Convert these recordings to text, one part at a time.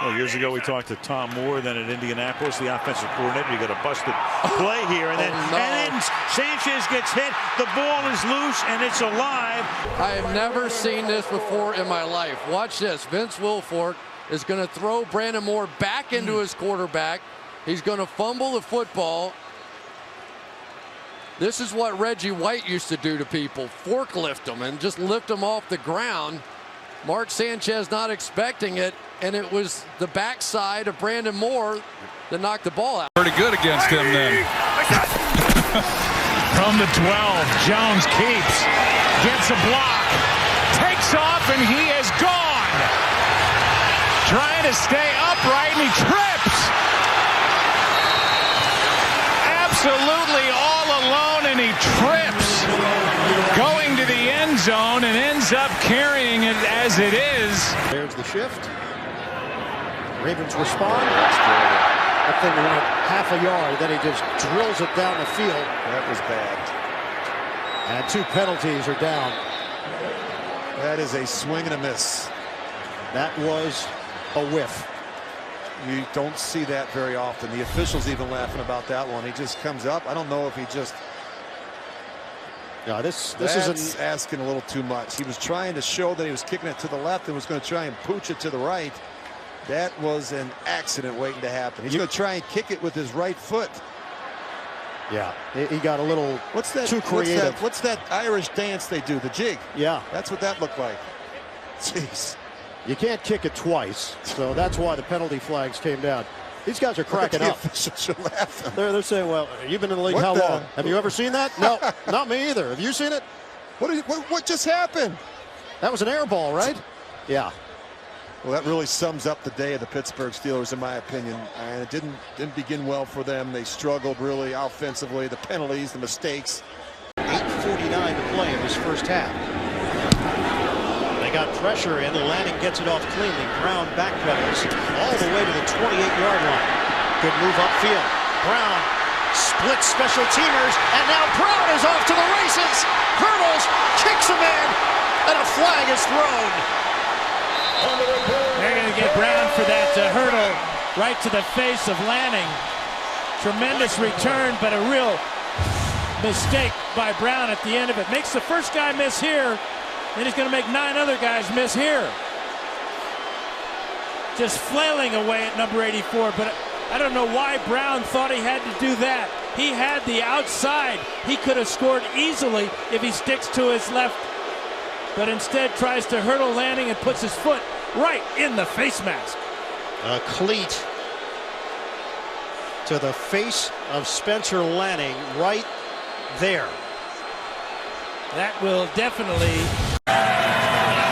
Well, years ago, we talked to Tom Moore, then at Indianapolis, the offensive coordinator. You got a busted play here, and then Sanchez gets hit. The ball is loose, and it's alive. I have never seen this before in my life. Watch this. Vince Wilfork is going to throw Brandon Moore back into his quarterback. He's going to fumble the football. This is what Reggie White used to do to people, forklift them and just lift them off the ground. Mark Sanchez not expecting it, and it was the backside of Brandon Moore that knocked the ball out. Pretty good against him then. From the 12, Jones keeps, gets a block, takes off, and he is gone. Trying to stay upright, and he trips. Absolutely all alone, and he trips. Going to the end zone and ends up carrying it as it is. There's the shift. Ravens respond. That thing went half a yard, then he just drills it down the field. That was bad. And 2 penalties are down. That is a swing and a miss. That was a whiff. You don't see that very often. The official's even laughing about that one. He just comes up. I don't know if he just... Yeah, this is asking a little too much. He was trying to show that he was kicking it to the left and was going to try and pooch it to the right. That was an accident waiting to happen. He's going to try and kick it with his right foot. Yeah, he got a little too creative. What's that Irish dance they do, the jig? Yeah. That's what that looked like. Jeez. You can't kick it twice, so that's why the penalty flags came down. These guys are cracking up. They're saying, well, you've been in the league how long? Have you ever seen that? No, not me either. Have you seen it? What just happened? That was an air ball, right? Yeah. Well, that really sums up the day of the Pittsburgh Steelers, in my opinion. And it didn't begin well for them. They struggled really offensively. The penalties, the mistakes. 8:49 to play in this first half. They got pressure in. Lanning gets it off cleanly. Brown backpedals all the way to the 28-yard line. Good move upfield. Brown splits special teamers, and now Brown is off to the races. Hurdles, kicks him in, and a flag is thrown. They're going to get Brown for that hurdle right to the face of Lanning. Tremendous return, but a real mistake by Brown at the end of it. Makes the first guy miss here. Then he's going to make 9 other guys miss here. Just flailing away at number 84, but I don't know why Brown thought he had to do that. He had the outside. He could have scored easily if he sticks to his left, but instead tries to hurdle Lanning and puts his foot right in the face mask. A cleat to the face of Spencer Lanning right there. That will definitely...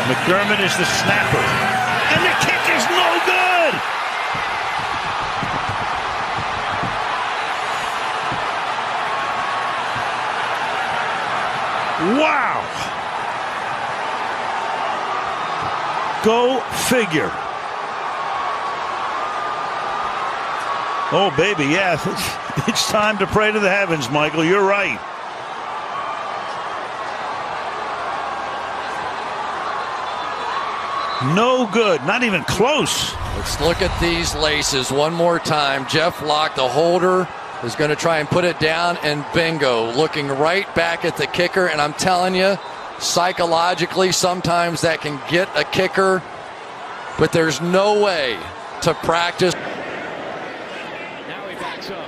McDermott is the snapper, and the kick is no good. Wow. Go figure. Oh, baby, yeah. It's time to pray to the heavens, Michael. You're right. No good, not even close. Let's look at these laces one more time. Jeff Locke, the holder, is going to try and put it down, and bingo, looking right back at the kicker. And I'm telling you, psychologically, sometimes that can get a kicker, but there's no way to practice. Now he backs up.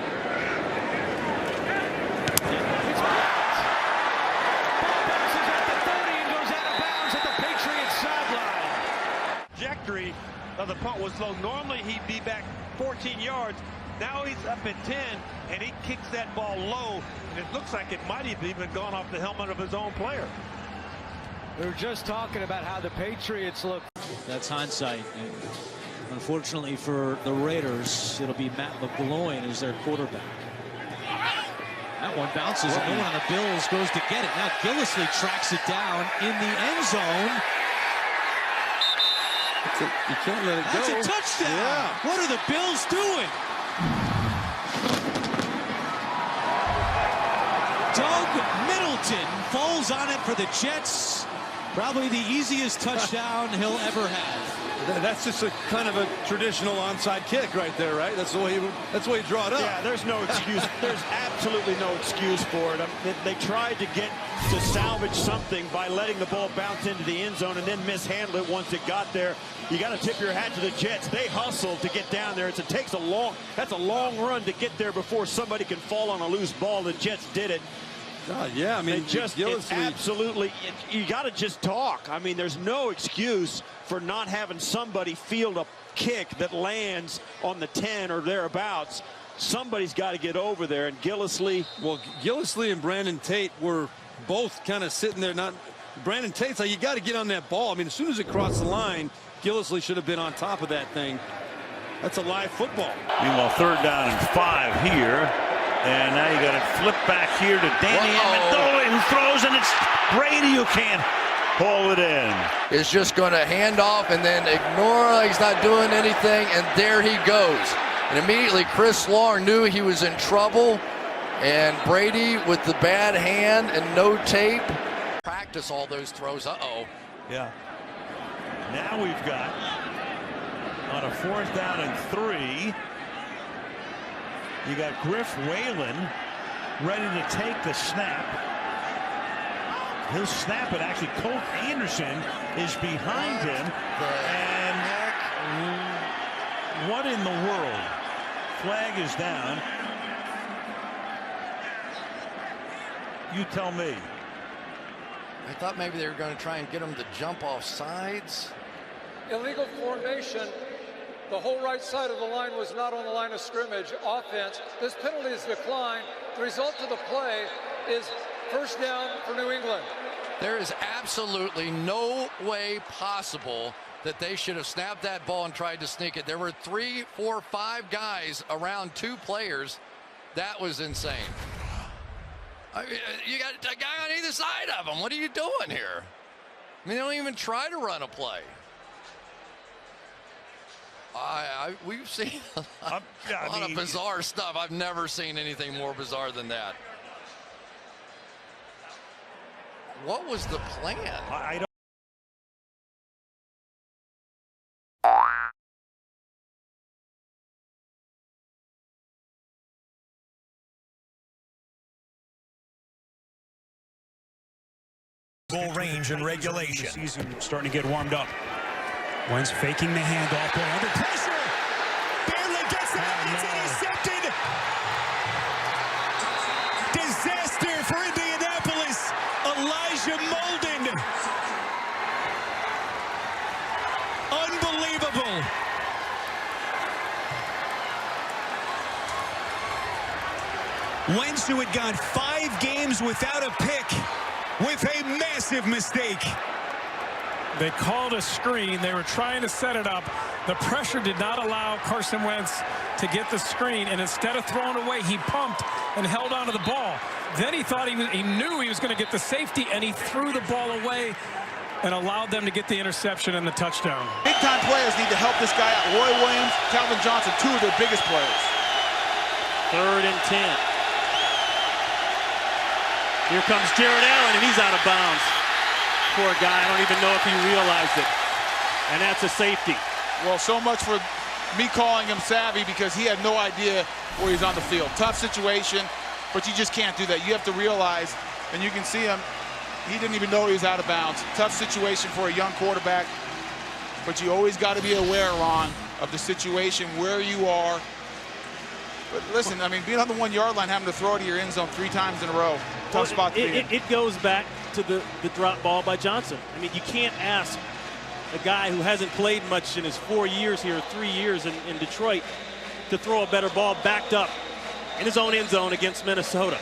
Trajectory of the punt was low. Normally he'd be back 14 yards. Now he's up at 10, and he kicks that ball low, and it looks like it might have even gone off the helmet of his own player. We were just talking about how the Patriots look. That's hindsight. And unfortunately for the Raiders, it'll be Matt McGloin as their quarterback. That one bounces, and no one on the Bills goes to get it. Now Gillislee tracks it down in the end zone. You can't let it go. That's a touchdown. Yeah. What are the Bills doing? Doug Middleton falls on it for the Jets. Probably the easiest touchdown he'll ever have. That's just a kind of a traditional onside kick right there, right? That's the way you draw it up. Yeah, there's no excuse. There's absolutely no excuse for it. They tried to get to salvage something by letting the ball bounce into the end zone and then mishandle it once it got there. You got to tip your hat to the Jets. They hustled to get down there. That's a long run to get there before somebody can fall on a loose ball. The Jets did it. Yeah, I mean, absolutely, you got to just talk. I mean, there's no excuse for not having somebody field a kick that lands on the 10 or thereabouts. Somebody's got to get over there, and Gillislee. Well, Gillislee and Brandon Tate were both kind of sitting there. Brandon Tate's like, you got to get on that ball. I mean, as soon as it crossed the line, Gillislee should have been on top of that thing. That's a live football. Meanwhile, 3rd down and 5 here. And now you got it flipped back here to Danny Amendola, who throws, and it's Brady who can't pull it in. Is just going to hand off and then ignore, he's not doing anything, and there he goes. And immediately Chris Long knew he was in trouble, and Brady with the bad hand and no tape. Practice all those throws. Yeah. Now we've got on a 4th down and 3. You got Griff Whalen ready to take the snap. He'll snap it. Actually, Colt Anderson is behind him. And what in the world? Flag is down. You tell me. I thought maybe they were going to try and get him to jump off sides. Illegal formation. The whole right side of the line was not on the line of scrimmage. Offense. This penalty is declined. The result of the play is 1st down for New England. There is absolutely no way possible that they should have snapped that ball and tried to sneak it. There were 3, 4, 5 guys around 2 players. That was insane. I mean, you got a guy on either side of him. What are you doing here? I mean, they don't even try to run a play. We've seen a lot of bizarre stuff. I've never seen anything more bizarre than that. What was the plan? I don't. Goal range and regulation. The season starting to get warmed up. Wentz faking the handoff, boy, under pressure. Barely gets it out. It's intercepted. Disaster for Indianapolis. Elijah Molden. Unbelievable. Wentz, who had gone 5 games without a pick, with a massive mistake. They called a screen. They were trying to set it up. The pressure did not allow Carson Wentz to get the screen, and instead of throwing away, he pumped and held onto the ball. Then he thought he knew he was going to get the safety, and he threw the ball away and allowed them to get the interception and the touchdown. Big-time players need to help this guy out. Roy Williams, Calvin Johnson, 2 of their biggest players. 3rd and 10. Here comes Jared Allen, and he's out of bounds. Poor guy, I don't even know if he realized it. And that's a safety. Well, so much for me calling him savvy, because he had no idea where he's on the field. Tough situation, but you just can't do that. You have to realize, and you can see him, he didn't even know he was out of bounds. Tough situation for a young quarterback, but you always got to be aware, Ron, of the situation, where you are. But listen, I mean, being on the 1-yard line, having to throw it to your end zone 3 times in a row, tough spot to be in. It goes back to the drop ball by Johnson. I mean, you can't ask a guy who hasn't played much in his 4 years here, 3 years in Detroit, to throw a better ball backed up in his own end zone against Minnesota.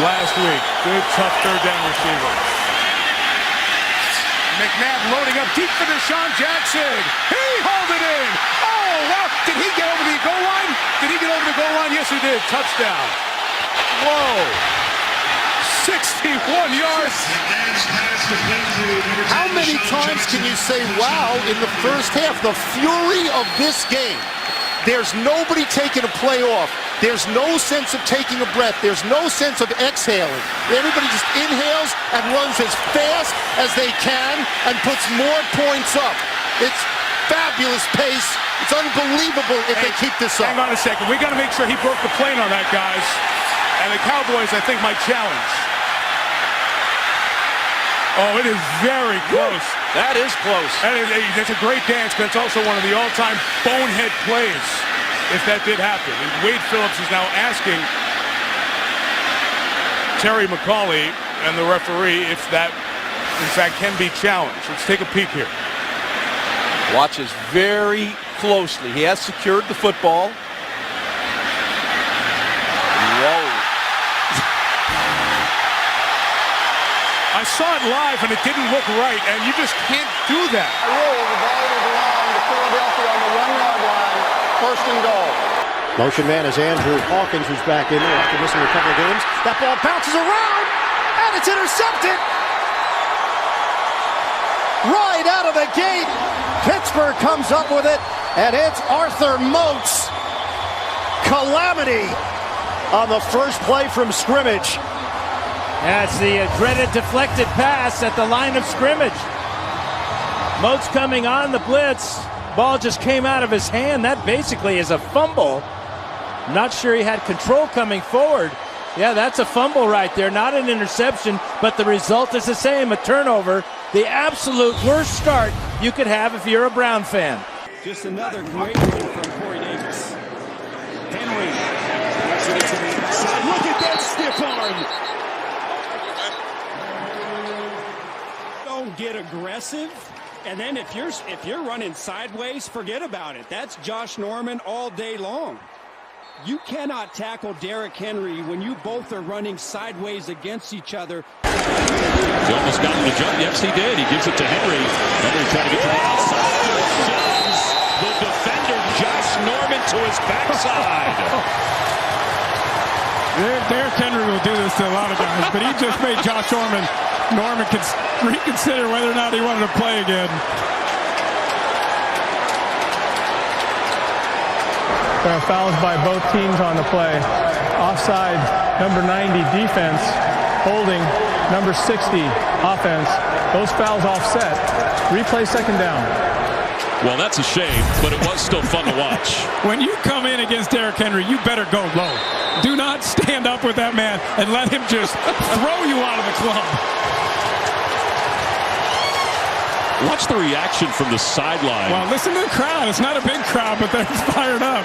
Last week, good, tough 3rd down receiver. McNabb loading up deep for Deshaun Jackson. He hauled it in. Oh, wow. Did he get over the goal line? Did he get over the goal line? Yes, he did. Touchdown. Whoa. 61 yards. How many times can you say wow in the first half? The fury of this game. There's nobody taking a play off. There's no sense of taking a breath. There's no sense of exhaling. Everybody just inhales and runs as fast as they can and puts more points up. It's fabulous pace. It's unbelievable if they keep this up. Hang on a second. We got to make sure he broke the plane on that, guys. And the Cowboys, I think, might challenge. Oh, it is very close. That is close. And it's a great dance, but it's also one of the all-time bonehead plays, if that did happen. And Wade Phillips is now asking Terry McCauley and the referee if that, in fact, can be challenged. Let's take a peek here. Watches very closely. He has secured the football. Whoa. I saw it live, and it didn't look right, and you just can't do that. The ball will belong to Philadelphia on the 1-yard line, first and goal. Motion man is Andrew Hawkins, who's back in there after missing a couple of games. That ball bounces around, and it's intercepted. Right out of the gate, Pittsburgh comes up with it, and it's Arthur Moats. Calamity on the first play from scrimmage. That's the dreaded deflected pass at the line of scrimmage. Moats coming on the blitz. Ball just came out of his hand. That basically is a fumble. Not sure he had control coming forward. Yeah, that's a fumble right there. Not an interception, but the result is the same, a turnover. The absolute worst start you could have if you're a Brown fan. Just another great one from Corey Davis. Henry. Look at that stiff arm. Don't get aggressive, and then if you're running sideways, forget about it. That's Josh Norman all day long. You cannot tackle Derrick Henry when you both are running sideways against each other. He almost got him to jump. Yes, he did. He gives it to Henry. Henry trying to get to the outside. Sends the defender Josh Norman to his backside. Derrick Henry will do this to a lot of guys, but he just made Josh Norman reconsider whether or not he wanted to play again. There are fouls by both teams on the play. Offside, number 90 defense, holding number 60 offense. Those fouls offset. Replay second down. Well, that's a shame, but it was still fun to watch. When you come in against Derrick Henry, you better go low. Do not stand up with that man and let him just throw you out of the club. Watch the reaction from the sideline. Well, listen to the crowd. It's not a big crowd, but they're fired up.